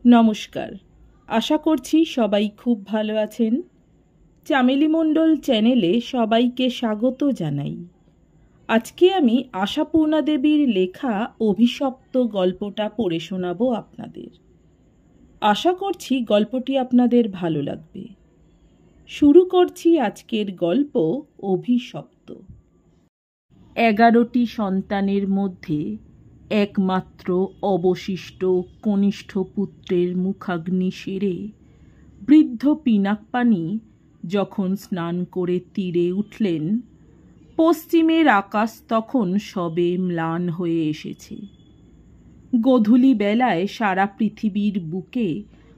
নমস্কার, আশা করছি সবাই খুব ভালো আছেন। চামেলি মণ্ডল চ্যানেলে সবাইকে স্বাগত জানাই। আজকে আমি আশাপূর্ণা দেবীর লেখা অভিশপ্ত গল্পটা পড়ে শোনাবো আপনাদের। আশা করছি গল্পটি আপনাদের ভালো লাগবে। শুরু করছি আজকের গল্প অভিশপ্ত। 11টি সন্তানের মধ্যে একমাত্র অবশিষ্ট কনিষ্ঠ পুত্রের মুখাগ্নি সেরে বৃদ্ধ পিনাকপানি যখন স্নান করে তীরে উঠলেন, পশ্চিমের আকাশ তখন সবে ম্লান হয়ে এসেছে। গোধূলি বেলায় সারা পৃথিবীর বুকে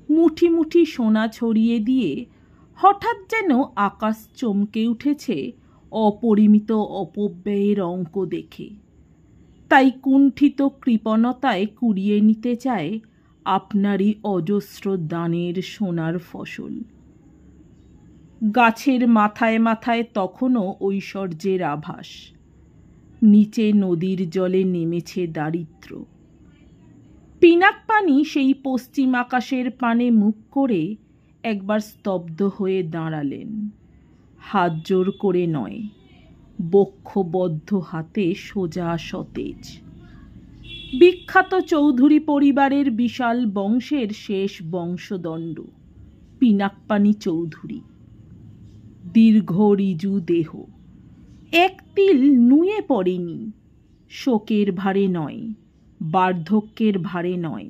মুঠি মুঠি সোনা ছড়িয়ে দিয়ে হঠাৎ যেন আকাশ চমকে উঠেছে অপরিমিত অপব্যয়ের অঙ্ক দেখে। তাই কুণ্ঠিত কৃপণতায় কুড়িয়ে নিতে চায় আপনারই অজস্র দানের সোনার ফসল। গাছের মাথায় মাথায় তখনও ঐশ্বর্যের আভাস। নিচে নদীর জলে নেমেছে দারিদ্র্য। পিনাকপানি সেই পশ্চিম আকাশের পানে মুখ করে একবার স্তব্ধ হয়ে দাঁড়ালেন। হাত জোর করে নয়, বক্ষবদ্ধ হাতে সোজা সতেজ। বিখ্যাত চৌধুরী পরিবারের বিশাল বংশের শেষ বংশদণ্ড পিনাকপানি চৌধুরী। দীর্ঘ ঋজু দেহ, এক তিল নুয়ে পড়েনি। শোকের ভারে নয়, বার্ধক্যের ভারে নয়,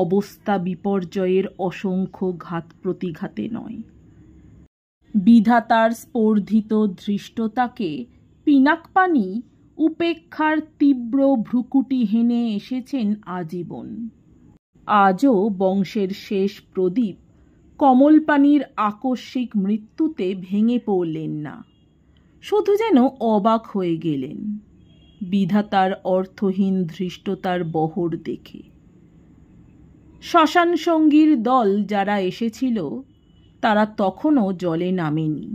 অবস্থা বিপর্যয়ের অসংখ্য ঘাত প্রতিঘাতে নয়। বিধাতার স্পর্ধিত ধৃষ্টতাকে পিনাকপানি উপেক্ষার তীব্র ভ্রুকুটি হেনে এসেছেন আজীবন। আজও বংশের শেষ প্রদীপ কমলপানির আকস্মিক মৃত্যুতে ভেঙে পড়লেন না, শুধু যেন অবাক হয়ে গেলেন বিধাতার অর্থহীন ধৃষ্টতার বহর দেখে। শ্মশান সঙ্গীর দল যারা এসেছিল তারা তখনও জলে নামেনি,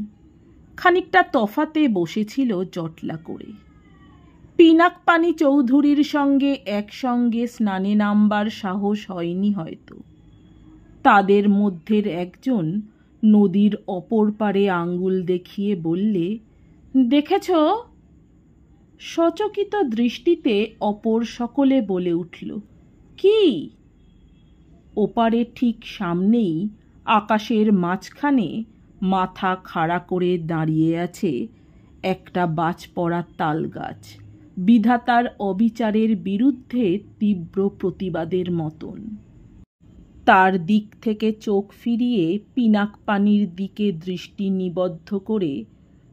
খানিকটা তফাতে বসেছিল জটলা করে। পিনাকপানি চৌধুরীর সঙ্গে একসঙ্গে স্নানে নামবার সাহস হয়নি হয়তো। তাদের মধ্যের একজন নদীর অপর পারে আঙ্গুল দেখিয়ে বললে, দেখেছ? সচকিত দৃষ্টিতে অপর সকলে বলে উঠল, কি? ওপারে ঠিক সামনেই আকাশের মাঝখানে মাথা খাড়া করে দাঁড়িয়ে আছে একটা বাজ পড়া তাল গাছ, বিধাতার অবিচারের বিরুদ্ধে তীব্র প্রতিবাদের মতন। তার দিক থেকে চোখ ফিরিয়ে পিনাকপানির দিকে দৃষ্টি নিবদ্ধ করে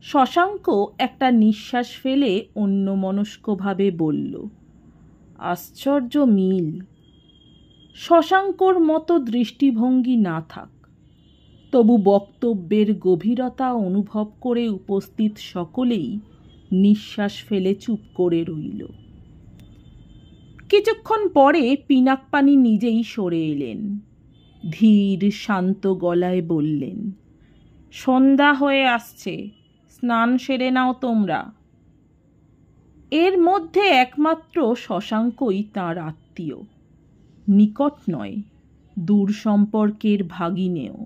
শশাঙ্ক একটা নিঃশ্বাস ফেলে অন্যমনস্কভাবে বলল, আশ্চর্য মিল। শশাঙ্কর মতো দৃষ্টিভঙ্গি না থাক, তবু বক্তব্যের গভীরতা অনুভব করে উপস্থিত সকলেই নিঃশ্বাস ফেলে চুপ করে রইল। কিছুক্ষণ পরে পিনাকপানি নিজেই সরে এলেন। ধীর শান্ত গলায় বললেন, সন্ধ্যা হয়ে আসছে, স্নান সেরে নাও তোমরা। এর মধ্যে একমাত্র শশাঙ্কই তাঁর আত্মীয়, নিকট নয়, দূর সম্পর্কের ভাগিনেও।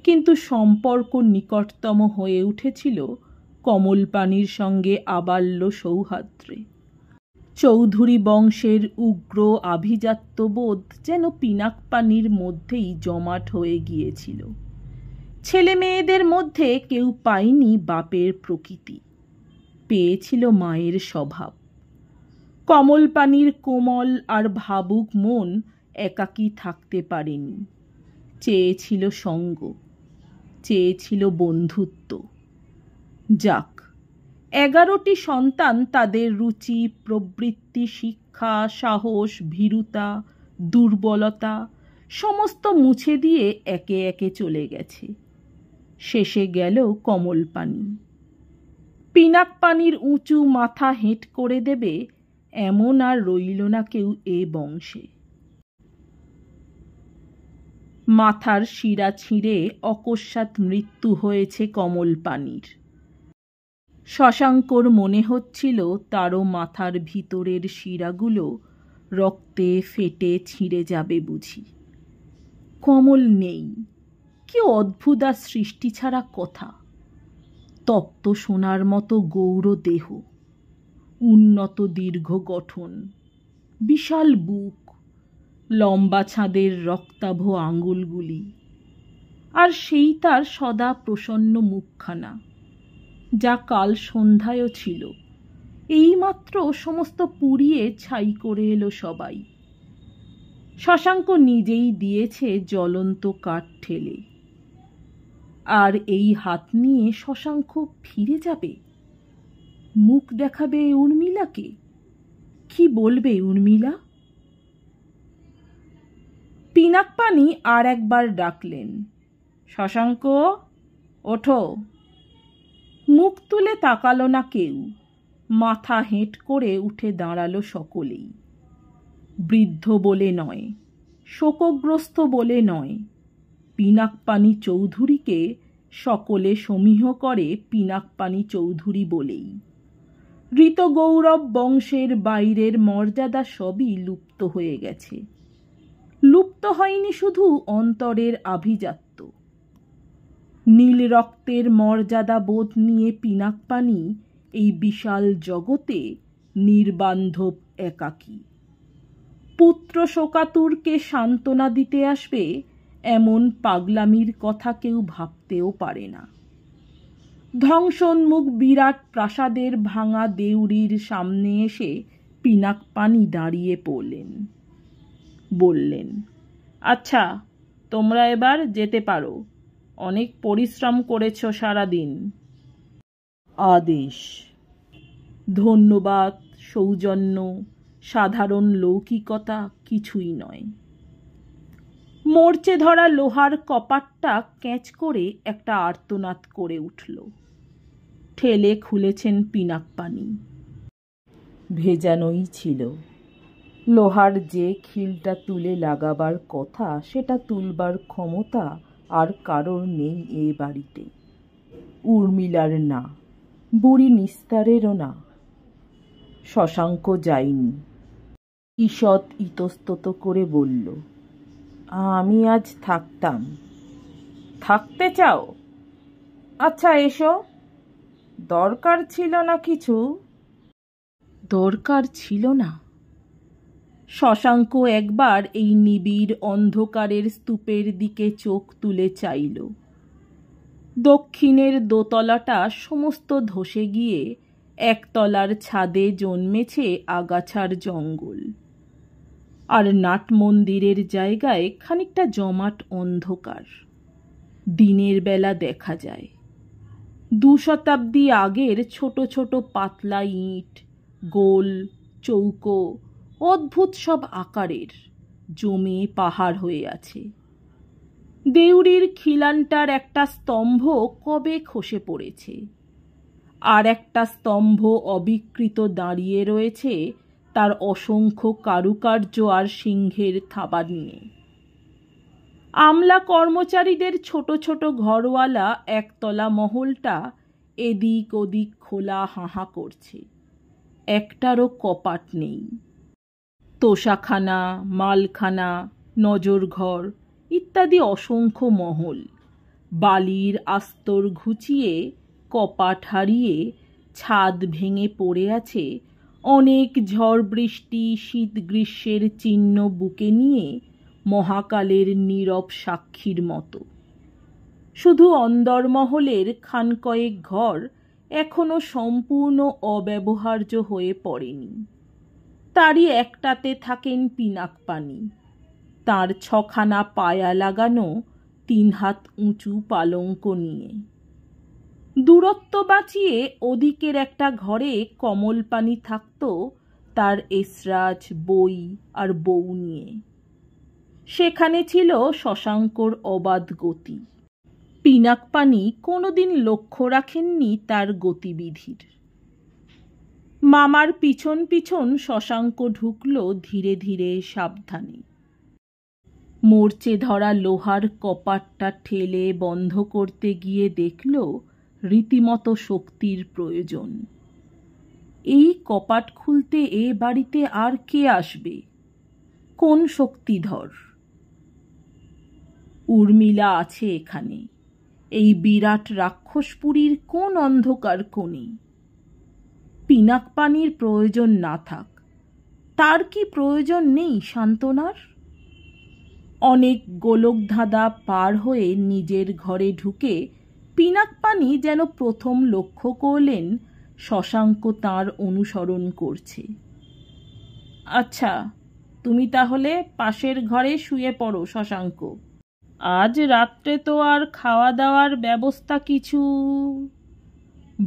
কিন্তু সম্পর্ক নিকটতম হয়ে উঠেছিল কমলপানির সঙ্গে আবাল্য সৌহার্দ্যে। চৌধুরী বংশের উগ্র আভিজাত্যবোধ যেন পিনাকপানির মধ্যেই জমাট হয়ে গিয়েছিল। ছেলে মেয়েদের মধ্যে কেউ পায়নি বাপের প্রকৃতি, পেয়েছিল মায়ের স্বভাব। কমলপানির কোমল আর ভাবুক মন একাকী থাকতে পারেনি, চেয়েছিল সঙ্গ, চেয়েছিল বন্ধুত্ব। যাক, 11টি সন্তান তাদের রুচি, প্রবৃত্তি, শিক্ষা, সাহস, ভীরুতা, দুর্বলতা সমস্ত মুছে দিয়ে একে একে চলে গেছে। শেষে গেল কমলপানি। পিনাকপানির উঁচু মাথা হেঁট করে দেবে এমন আর রইল না কেউ এ বংশে। মাথার শিরা ছিঁড়ে অকস্মাৎ মৃত্যু হয়েছে কমলপানির। শশাঙ্কর মনে হচ্ছিল তারও মাথার ভিতরের শিরাগুলো রক্তে ফেটে ছিঁড়ে যাবে বুঝি। কমল নেই। কি অদ্ভুত আর সৃষ্টি ছাড়া কথা। তপ্ত সোনার মতো গৌর দেহ, উন্নত দীর্ঘ গঠন, বিশাল বুক, লম্বা ছাদের রক্তাভ আঙুলগুলি, আর সেই তার সদা প্রসন্ন মুখখানা, যা কাল সন্ধ্যায়ও ছিল। এইমাত্র সমস্ত পুড়িয়ে ছাই করে এলো সবাই। শশাঙ্ক নিজেই দিয়েছে জ্বলন্ত কাঠ ঠেলে। আর এই হাত নিয়ে শশাঙ্ক ফিরে যাবে, মুখ দেখাবে উর্মিলাকে। কি বলবে উর্মিলা? পিনাকপানি আর একবার ডাকলেন, শশাঙ্ক ওঠো। মুখ তুলে তাকালো না কেউ। মাথা হেঁট করে উঠে দাঁড়ালো সকলেই। বৃদ্ধ বলে নয়, শোকগ্রস্ত বলে নয়, পিনাকপানি চৌধুরীকে সকলে সমীহ করে পিনাকপানি চৌধুরী বলেই। ঋতগৌরব বংশের বাইরের মর্যাদা সবই লুপ্ত হয়ে গেছে। লুপ্ত হয়নি শুধু অন্তরের আভিজাত্য। নীল রক্তের মর্যাদা বোধ নিয়ে পিনাকপানি এই বিশাল জগতে নির্বান্ধব একাকী। পুত্র শোকাতুরকে সান্ত্বনা দিতে আসবে এমন পাগলামির কথা কেউ ভাবতেও পারে না। ধ্বংসোন্মুখ বিরাট প্রাসাদের ভাঙা দেউড়ির সামনে এসে পিনাকপানি দাঁড়িয়ে পড়লেন। বললেন, আচ্ছা, তোমরা এবার যেতে পারো। অনেক পরিশ্রম করেছ সারাদিন। আদেশ। ধন্যবাদ, সৌজন্য, সাধারণ লৌকিকতা কিছুই নয়। মরচে ধরা লোহার কপাটটা ক্যাঁচ করে একটা আর্তনাদ করে উঠল। ঠেলে খুলেছেন পিনাকপানি। ভেজানোই ছিল। লোহার যে খিলটা তুলে লাগাবার কথা সেটা তুলবার ক্ষমতা আর কারোর নেই এ বাড়িতে। উর্মিলার না, বুড়ি নিস্তারেরও না। শশাঙ্ক যায়নি। ঈষৎ ইতস্তত করে বলল, আমি আজ থাকতাম। থাকতে চাও? আচ্ছা এসো। দরকার ছিল না কিছু? দরকার ছিল না। শশাঙ্ক একবার এই নিবিড় অন্ধকারের স্তূপের দিকে চোখ তুলে চাইল। দক্ষিণের দোতলাটা সমস্ত ধসে গিয়ে একতলার ছাদে জন্মেছে আগাছার জঙ্গল। আর নাট মন্দিরের জায়গায় খানিকটা জমাট অন্ধকার। দিনের বেলা দেখা যায় 2 শতাব্দী আগের ছোট ছোট পাতলা ইট, গোল, চৌকো, অদ্ভুত সব আকারের, জমে পাহাড় হয়ে আছে। দেউড়ির খিলানটার একটা স্তম্ভ কবে খসে পড়েছে, আর একটা স্তম্ভ অবিকৃত দাঁড়িয়ে রয়েছে তার অসংখ্য কারুকার্য আর সিংহের থাবা নিয়ে। আমলা কর্মচারীদের ছোট ছোট ঘরওয়ালা একতলা মহলটা এদিক ওদিক খোলা হাহা করছে। একটারও কপাট নেই। তোষাখানা, মালখানা, নজরঘর ইত্যাদি অসংখ্য মহল বালির আস্তর ঘুচিয়ে, কপাট হারিয়ে, ছাদ ভেঙে পড়ে আছে অনেক ঝড় বৃষ্টি শীত গ্রীষ্মের চিহ্ন বুকে নিয়ে মহাকালের নীরব সাক্ষীর মতো। শুধু অন্দরমহলের খানকয়েক ঘর এখনো সম্পূর্ণ অব্যবহার্য হয়ে পড়েনি। তারই একটাতে থাকেন পিনাকপানি, তার 6খানা পায়া লাগানো 3 হাত উঁচু পালঙ্ক নিয়ে। দূরত্ব বাঁচিয়ে ওদিকের একটা ঘরে কমলপানি থাকত তার এসরাজ, বই আর বউ নিয়ে। সেখানে ছিল শশাঙ্কর অবাধ গতি। পিনাকপানি কোনোদিন লক্ষ্য রাখেননি তার গতিবিধির। মামার পিছন পিছন শশাঙ্ক ঢুকল ধীরে ধীরে, সাবধানে। মরচে ধরা লোহার কপাটটা ঠেলে বন্ধ করতে গিয়ে দেখল রীতিমতো শক্তির প্রয়োজন। এই কপাট খুলতে এ বাড়িতে আর কে আসবে? কোন শক্তিধর? উর্মিলা আছে এখানে, এই বিরাট রাক্ষসপুরীর কোন অন্ধকার কোণে। পিনাক পানির প্রয়োজন না থাক, তার কি প্রয়োজন নেই সান্ত্বনার? অনেক গোলকধাঁধা পার হয়ে নিজের ঘরে ঢুকে পিনাক পানি যেন প্রথম লক্ষ্য করলেন শশাঙ্ক তাঁর অনুসরণ করছে। আচ্ছা, তুমি তাহলে পাশের ঘরে শুয়ে পড়ো শশাঙ্ক, আজ রাত্রে তো আর খাওয়া দাওয়ার ব্যবস্থা কিছু।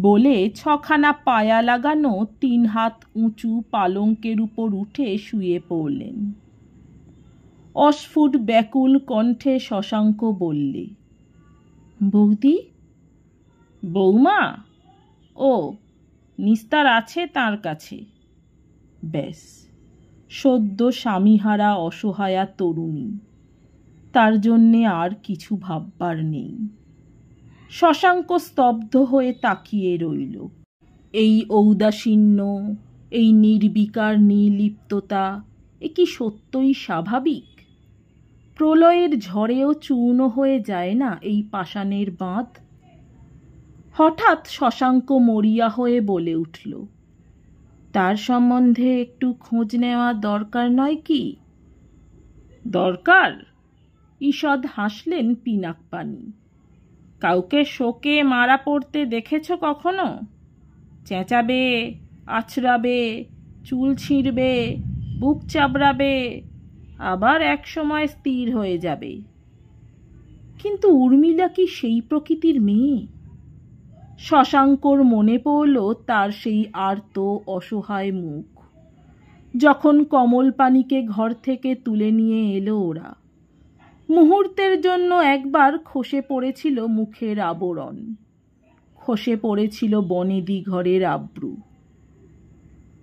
বলে ছখানা পায়া লাগানো 3 হাত উঁচু পালঙ্কের উপর উঠে শুয়ে পড়লেন। অস্ফুট ব্যাকুল কণ্ঠে শশাঙ্ক বললে, বৌদি? বৌমা? ও, নিস্তার আছে তার কাছে। ব্যাস, সদ্য স্বামীহারা অসহায়া তরুণী, তার জন্যে আর কিছু ভাববার নেই। শশাঙ্ক স্তব্ধ হয়ে তাকিয়ে রইল। এই ঔদাসীন্য, এই নির্বিকার নির্লিপ্ততা, এ কি সত্যই স্বাভাবিক? প্রলয়ের ঝড়েও চূর্ণ হয়ে যায় না এই পাষাণের বাঁধ? হঠাৎ শশাঙ্ক মরিয়া হয়ে বলে উঠল, তার সম্বন্ধে একটু খোঁজ নেওয়া দরকার নয় কি? দরকার? ঈষৎ হাসলেন পিনাক পানি। কাউকে শোকে মারা পড়তে দেখেছ কখনো? চেঁচাবে, আছড়াবে, চুল ছিঁড়বে, বুক চাবড়াবে, আবার এক সময় স্থির হয়ে যাবে। কিন্তু উর্মিলা কি সেই প্রকৃতির মেয়ে? শশাঙ্কর মনে পড়ল তার সেই আর্ত অসহায় মুখ, যখন কমল পানিকে ঘর থেকে তুলে নিয়ে এলো ওরা। মুহূর্তের জন্য একবার খসে পড়েছিল মুখের আবরণ, খসে পড়েছিল বনেদি ঘরের আব্রু।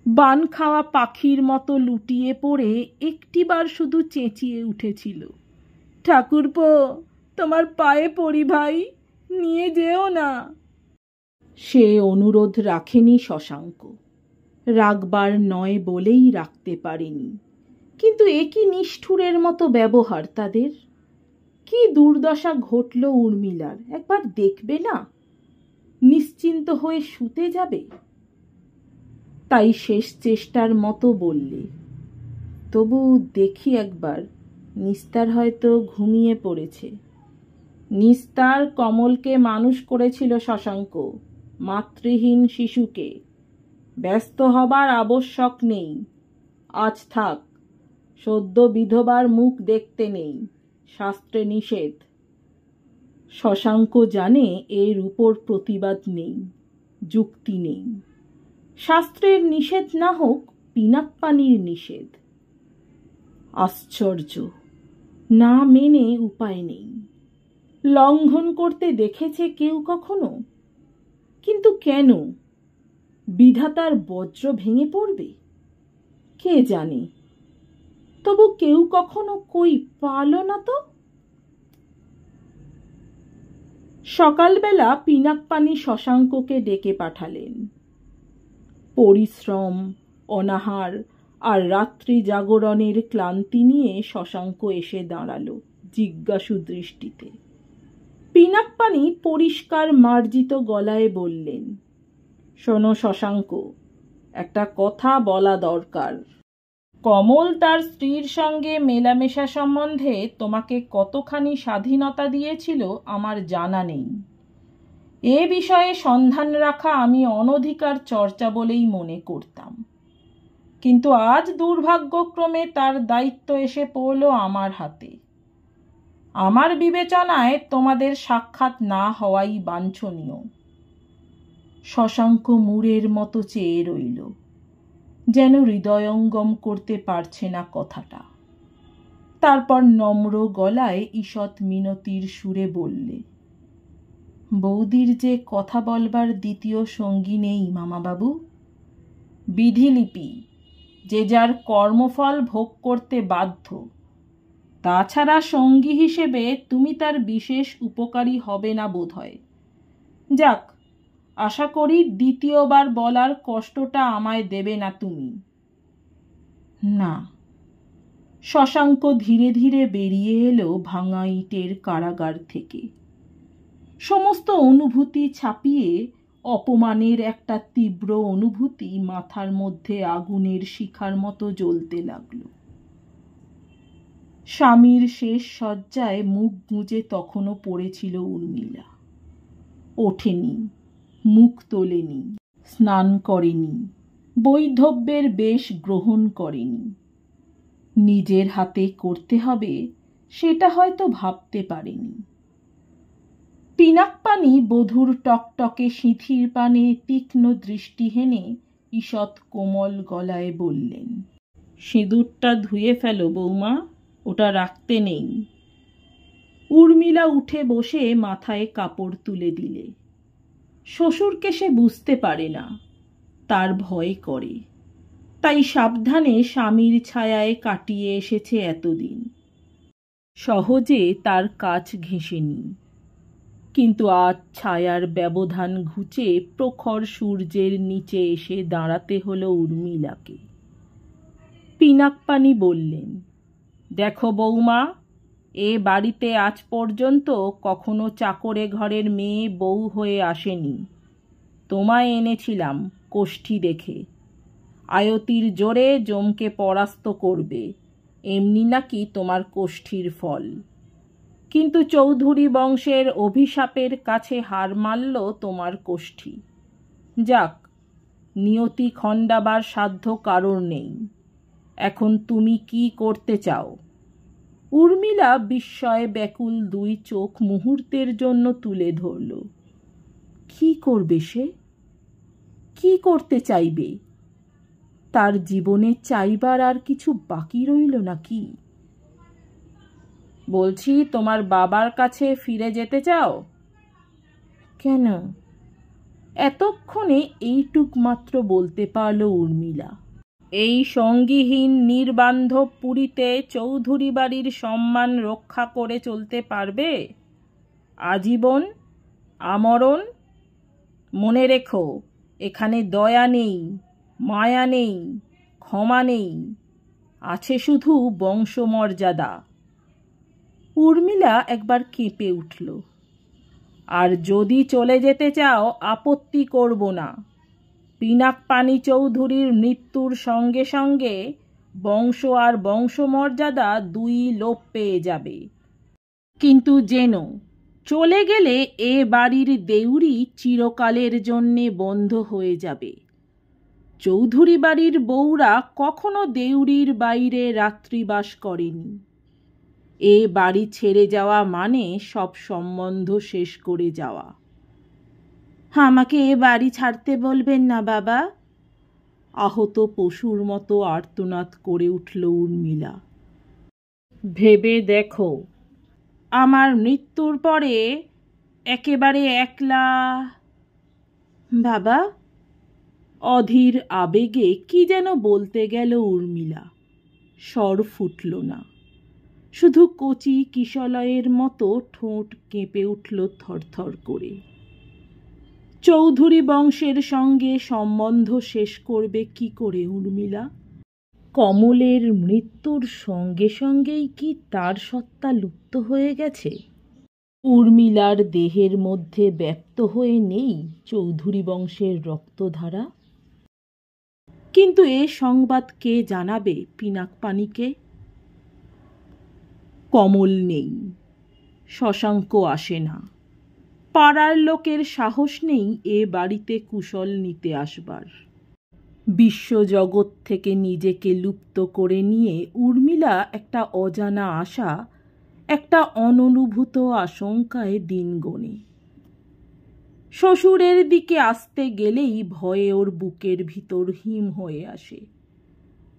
বান খাওয়া পাখির মতো লুটিয়ে পড়ে একটিবার শুধু চেঁচিয়ে উঠেছিল, ঠাকুরপো, তোমার পায়ে পড়ি ভাই, নিয়ে যেও না। সে অনুরোধ রাখেনি শশাঙ্ক, রাখবার নয় বলেই রাখতে পারেনি। কিন্তু এ কি নিষ্ঠুরের মতো ব্যবহার তাদের! কি দুর্দশা ঘটল উর্মিলার, একবার দেখবে না? নিশ্চিন্ত হয়ে শুতে যাবে। তাই শেষ চেষ্টার মতো বললে, তবু দেখি একবার, নিস্তার হয়তো ঘুমিয়ে পড়েছে। নিস্তার কমলকে মানুষ করেছিল শশাঙ্ক, মাতৃহীন শিশুকে। ব্যস্ত হবার আবশ্যক নেই, আজ থাক। সদ্য বিধবার মুখ দেখতে নেই, শাস্ত্রে নিষেধ। শশাঙ্ক জানে এর উপর প্রতিবাদ নেই, যুক্তি নেই। শাস্ত্রের নিষেধ না হোক, পিনাক পানির নিষেধ। আশ্চর্য, না মেনে উপায় নেই। লঙ্ঘন করতে দেখেছে কেউ কখনো? কিন্তু কেন? বিধাতার বজ্র ভেঙে পড়বে? কে জানে। তবু কেউ কখনো কই পাল না তো। সকালবেলা পিনাক পানি শশাঙ্ককে ডেকে পাঠালেন। পরিশ্রম, অনাহার আর রাত্রি জাগরণের ক্লান্তি নিয়ে শশাঙ্ক এসে দাঁড়ালো জিজ্ঞাসু দৃষ্টিতে। পিনাক পানি পরিষ্কার মার্জিত গলায় বললেন, শোনো শশাঙ্ক, একটা কথা বলা দরকার। কমল তার স্ত্রীর সঙ্গে মেলামেশা সম্বন্ধে তোমাকে কতখানি স্বাধীনতা দিয়েছিল আমার জানা নেই। এ বিষয়ে সন্ধান রাখা আমি অনধিকার চর্চা বলেই মনে করতাম, কিন্তু আজ দুর্ভাগ্যক্রমে তার দায়িত্ব এসে পড়ল আমার হাতে। আমার বিবেচনায় তোমাদের সাক্ষাৎ না হওয়াই বাঞ্ছনীয়। শশাঙ্ক মূঢ়ের মতো চেয়ে রইল, যেন হৃদয়ঙ্গম করতে পারছে না কথাটা। তারপর নম্র গলায় ঈষৎ মিনতির সুরে বললে, বৌদির যে কথা বলবার দ্বিতীয় সঙ্গী নেই মামাবাবু। বিধিলিপি, যে যার কর্মফল ভোগ করতে বাধ্য। তাছাড়া সঙ্গী হিসেবে তুমি তার বিশেষ উপকারী হবে না বোধহয়। যাক, আশা করি দ্বিতীয়বার বলার কষ্টটা আমায় দেবে না তুমি। না, শশাঙ্ক ধীরে ধীরে বেরিয়ে এলো ভাঙা ইটের কারাগার থেকে। সমস্ত অনুভূতি ছাপিয়ে অপমানের একটা তীব্র অনুভূতি মাথার মধ্যে আগুনের শিখার মতো জ্বলতে লাগলো। স্বামীর শেষ শয্যায় মুখ গুঁজে তখনও পড়েছিল উর্মিলা। ওঠেনি, মুখ তোলেনি, স্নান করেনি, বৈধব্যের বেশ গ্রহণ করেনি। নিজের হাতে করতে হবে সেটা হয়তো ভাবতে পারেনি। পিনাকপানি বধূর টকটকে সিঁথির পানে তীক্ষ্ণ দৃষ্টি হেনে ঈষৎ কোমল গলায় বললেন, সিঁদুরটা ধুয়ে ফেলো বৌমা, ওটা রাখতে নেই। উর্মিলা উঠে বসে মাথায় কাপড় তুলে দিলে। শ্বশুরকে সে বুঝতে পারে না, তার ভয় করে, তাই সাবধানে স্বামীর ছায়ায় কাটিয়ে এসেছে এতদিন। সহজে তার কাজ ঘেঁষেনি, কিন্তু আজ ছায়ার ব্যবধান ঘুচে প্রখর সূর্যের নিচে এসে দাঁড়াতে হলো উর্মিলাকে। পিনাকপানি বললেন, দেখো বৌমা, এ বাড়িতে আজ পর্যন্ত কখনো চাকরে ঘরের মেয়ে বউ হয়ে আসেনি। তোমায় এনেছিলাম কোষ্ঠী দেখে, আয়তির জোরে জমকে পরাস্ত করবে, এমনি নাকি তোমার কোষ্ঠীর ফল। কিন্তু চৌধুরী বংশের অভিশাপের কাছে হার মানল তোমার কোষ্ঠী। যাক, নিয়তি খণ্ডাবার সাধ্য কারোর নেই। এখন তুমি কি করতে চাও? উর্মিলা বিস্ময়ে ব্যাকুল দুই চোখ মুহূর্তের জন্য তুলে ধরল। কি করবে সে? কি করতে চাইবে? তার জীবনে চাইবার আর কিছু বাকি রইল নাকি? বলছি, তোমার বাবার কাছে ফিরে যেতে চাও? কেন? এতক্ষণে এইটুক মাত্র বলতে পারল উর্মিলা। এই সঙ্গীহীন নির্বান্ধব পুরীতে চৌধুরী বাড়ির সম্মান রক্ষা করে চলতে পারবে আজীবন, আমরণ? মনে রেখো, এখানে দয়া নেই, মায়া নেই, ক্ষমা নেই, আছে শুধু বংশমর্যাদা। উর্মিলা একবার কেঁপে উঠল। আর যদি চলে যেতে চাও, আপত্তি করব না। পিনাকপানি চৌধুরীর মৃত্যুর সঙ্গে সঙ্গে বংশ আর বংশমর্যাদা দুই লোপ পেয়ে যাবে। কিন্তু জেনো, চলে গেলে এ বাড়ির দেউড়ি চিরকালের জন্যে বন্ধ হয়ে যাবে। চৌধুরী বাড়ির বউরা কখনো দেউড়ির বাইরে রাত্রিবাস করেনি। এ বাড়ি ছেড়ে যাওয়া মানে সব সম্বন্ধ শেষ করে যাওয়া। আমাকে এ বাড়ি ছাড়তে বলবেন না বাবা, আহত পশুর মতো আর্তনাদ করে উঠল উর্মিলা। ভেবে দেখো, আমার মৃত্যুর পরে একেবারে একলা। বাবা, অধীর আবেগে কি যেন বলতে গেল উর্মিলা, স্বর ফুটল না, শুধু কচি কিশলয়ের মতো ঠোঁট কেঁপে উঠল থরথর করে। চৌধুরী বংশের সঙ্গে সম্বন্ধ শেষ করবে কি করে উর্মিলা? কমলের মৃত্যুর সঙ্গে সঙ্গেই কি তার সত্তা লুপ্ত হয়ে গেছে? উর্মিলার দেহের মধ্যে ব্যপ্ত হয়ে নেই চৌধুরী বংশের রক্তধারা? কিন্তু এ সংবাদ কে জানাবে পিনাকপানিকে? কমল নেই, শশাঙ্ক আসে না, পাড়ার লোকের সাহস নেই এ বাড়িতে কুশল নিতে আসবার। বিশ্বজগৎ থেকে নিজেকে লুপ্ত করে নিয়ে উর্মিলা একটা অজানা আশা, একটা অননুভূত আশঙ্কায় দিন গোনে। শ্বশুরের দিকে আসতে গেলেই ভয়ে ওর বুকের ভিতর হিম হয়ে আসে।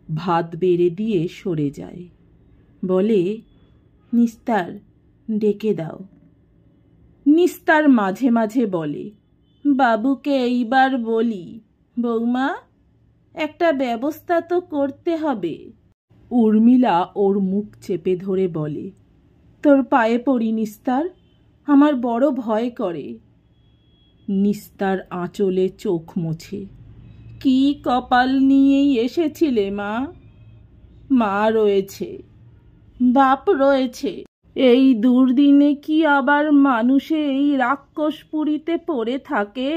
ভাত বেড়ে দিয়ে সরে যায়, বলে, নিস্তার, ডেকে দাও। নিস্তার মাঝে মাঝে বলে, বাবুকে এইবার বলি, বৌমা, একটা ব্যবস্থা তো করতে হবে। উর্মিলা ওর মুখ চেপে ধরে বলে, তোর পায়ে পড়ি নিস্তার, আমার বড় ভয় করে। নিস্তার আঁচলে চোখ মোছে। কি কপাল নিয়েই এসেছিলে মা? মা রয়েছে, বাপ রয়েছে। এই দুর্দিনে কি আবার মানুষে এই রাক্ষসপুরীতে পড়ে থাকে?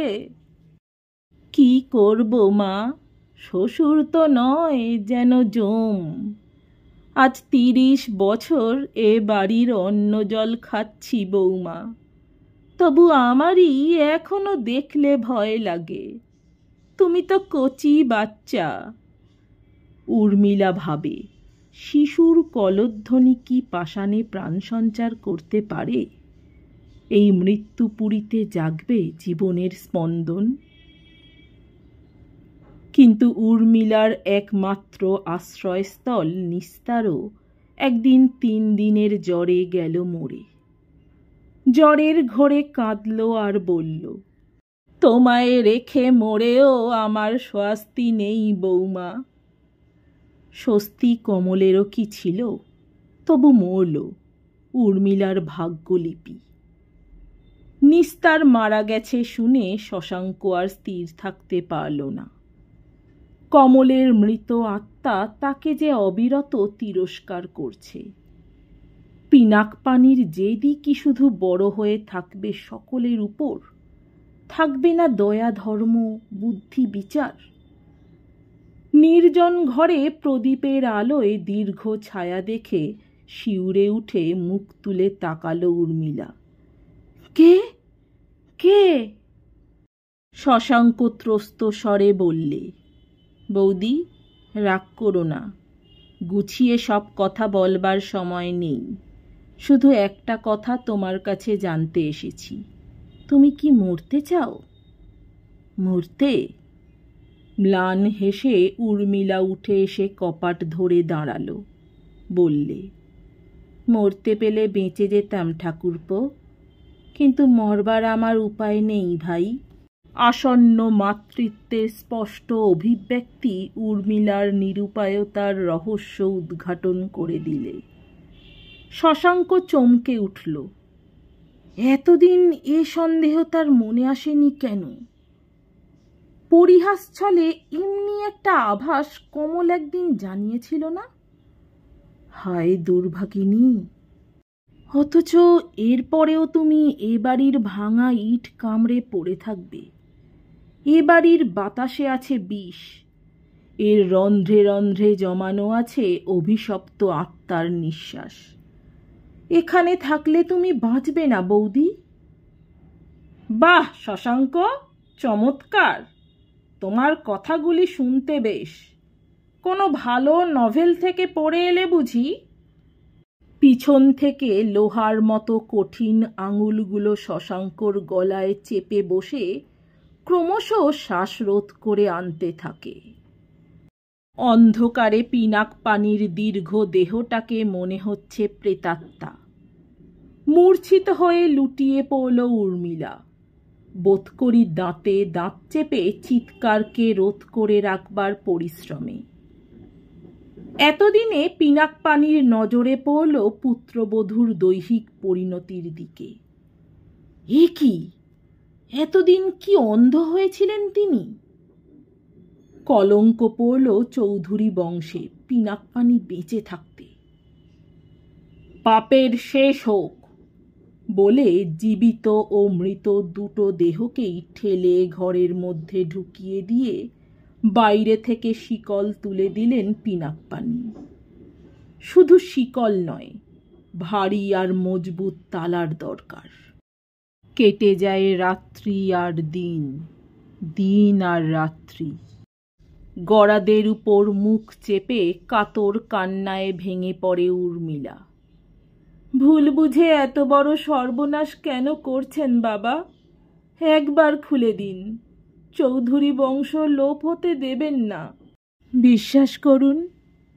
কি করব মা, শ্বশুর তো নয় যেন জম। আজ 30 বছর এ বাড়ির অন্ন জল খাচ্ছি বৌমা, তবু আমারই এখনো দেখলে ভয় লাগে। তুমি তো কচি বাচ্চা। উর্মিলা ভাবে, শিশুর কলধ্বনি কি পাষাণে প্রাণ সঞ্চার করতে পারে? এই মৃত্যুপুরীতে জাগবে জীবনের স্পন্দন। কিন্তু উর্মিলার একমাত্র আশ্রয়স্থল নিস্তারও একদিন 3 দিনের জ্বরে গেল মরে। জ্বরের ঘোরে কাঁদল আর বলল, তোমায় রেখে মরেও আমার স্বস্তি নেই বৌমা। স্বস্তি কমলেরও কি ছিল? তবু মরল উর্মিলার ভাগ্যলিপি। নিস্তার মারা গেছে শুনে শশাঙ্ক আর স্থির থাকতে পারল না। কমলের মৃত আত্মা তাকে যে অবিরত তিরস্কার করছে। পিনাকপানির জেদি কি শুধু বড় হয়ে থাকবে সকলের উপর? থাকবে না দয়া, ধর্ম, বুদ্ধি, বিচার? নির্জন ঘরে প্রদীপের আলোয় দীর্ঘ ছায়া দেখে শিউরে উঠে মুখ তুলে তাকালো উর্মিলা। কে কে? শশাঙ্ক ত্রস্ত স্বরে বললে, বৌদি, রাগ করো না। গুছিয়ে সব কথা বলবার সময় নেই। শুধু একটা কথা তোমার কাছে জানতে এসেছি। তুমি কি মরতে চাও? মরতে? ম্লান হেসে উর্মিলা উঠে এসে কপাট ধরে দাঁড়ালো। বললে, মরতে পেলে বেঁচে যেতাম ঠাকুরপো, কিন্তু মরবার আমার উপায় নেই ভাই। আসন্ন মাতৃত্বের স্পষ্ট অভিব্যক্তি উর্মিলার নিরুপায়তার রহস্য উদ্ঘাটন করে দিলে। শশাঙ্ক চমকে উঠল। এতদিন এ সন্দেহ তার মনে আসেনি কেন? পরিহাস ছলে এমনি একটা আভাস কমল একদিন জানিয়েছিল না? হায় দুর্ভাগিনী! অথচ এরপরেও তুমি এ বাড়ির ভাঙা ইট কামড়ে পড়ে থাকবে। এ বাড়ির বাতাসে আছে বিষ, এর রন্ধ্রে রন্ধ্রে জমানো আছে অভিশপ্ত আত্মার নিঃশ্বাস। এখানে থাকলে তুমি বাঁচবে না বৌদি। বাহ শশাঙ্ক, চমৎকার! তোমার কথাগুলি শুনতে বেশ। কোনো ভালো নভেল থেকে পড়ে এলে বুঝি? পিছন থেকে লোহার মতো কঠিন আঙুলগুলো শশাঙ্কর গলায় চেপে বসে ক্রমশ শ্বাসরোধ করে আনতে থাকে। অন্ধকারে পিনাকপানির দীর্ঘ দেহটাকে মনে হচ্ছে প্রেতাত্মা। মূর্ছিত হয়ে লুটিয়ে পড়ল উর্মিলা। বোধ করি দাঁতে দাঁত চেপে চিৎকারকে রোধ করে রাখবার পরিশ্রমে। এতদিনে পিনাকপানির নজরে পড়ল পুত্রবধূর দৈহিক পরিণতির দিকে। এ কি, এতদিন কি অন্ধ হয়েছিলেন তিনি? কলঙ্ক পড়ল চৌধুরী বংশে পিনাকপানি বেঁচে থাকতে। পাপের শেষ হোক বলে জীবিত ও মৃত দুটো দেহকেই ঠেলে ঘরের মধ্যে ঢুকিয়ে দিয়ে বাইরে থেকে শিকল তুলে দিলেন পিনাকপানি। শুধু শিকল নয়, ভারী আর মজবুত তালার দরকার। কেটে যায় রাত্রি আর দিন, দিন আর রাত্রি। গড়াদের উপর মুখ চেপে কাতর কান্নায় ভেঙে পড়ে উর্মিলা। ভুল বুঝে এত বড় সর্বনাশ কেন করছেন বাবা? একবার খুলে দিন, চৌধুরী বংশ লোপ হতে দেবেন না। বিশ্বাস করুন,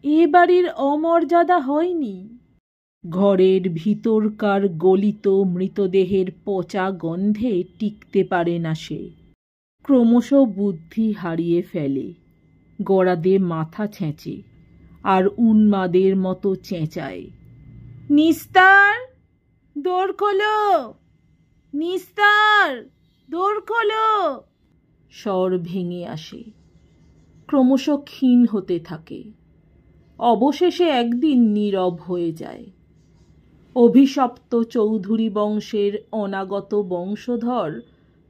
এ বাড়ির অমর্যাদা হয়নি। ঘরের ভিতরকার গলিত মৃতদেহের পচা গন্ধে টিকতে পারে না সে। ক্রমশ বুদ্ধি হারিয়ে ফেলে, গড়াদে মাথা ছেঁচে আর উন্মাদের মতো চেঁচায়, নিস্তার, দোর খোলো! নিস্তার, দোর খোলো! স্বর ভেঙে আসে, ক্রমশ ক্ষীণ হতে থাকে। অবশেষে একদিন নীরব হয়ে যায়। অভিশপ্ত চৌধুরী বংশের অনাগত বংশধর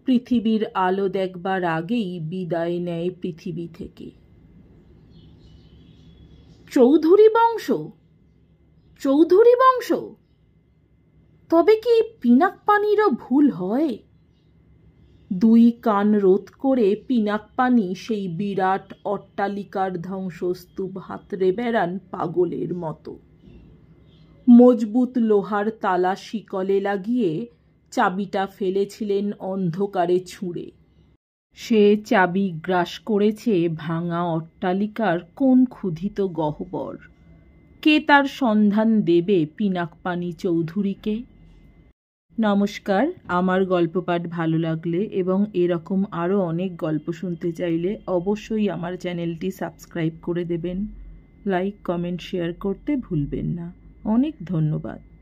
পৃথিবীর আলো দেখবার আগেই বিদায় নেয় পৃথিবী থেকে। চৌধুরী বংশ? চৌধুরী বংশ? তবে কি পিনাকপানিরও ভুল হয়? দুই কান রোধ করে পিনাকপানি সেই বিরাট অট্টালিকার ধ্বংসস্তূপ হাতড়ে বেড়ান পাগলের মতো। মজবুত লোহার তালা শিকলে লাগিয়ে চাবিটা ফেলেছিলেন অন্ধকারে ছুঁড়ে। সে চাবি গ্রাস করেছে ভাঙা অট্টালিকার কোন ক্ষুধিত গহ্বর। কে তার সন্ধান দেবে পিনাকপানি চৌধুরীকে? নমস্কার, আমার গল্প পাঠ ভালো লাগলে এবং এরকম আরও অনেক গল্প শুনতে চাইলে অবশ্যই আমার চ্যানেলটি সাবস্ক্রাইব করে দেবেন। লাইক, কমেন্ট, শেয়ার করতে ভুলবেন না। অনেক ধন্যবাদ।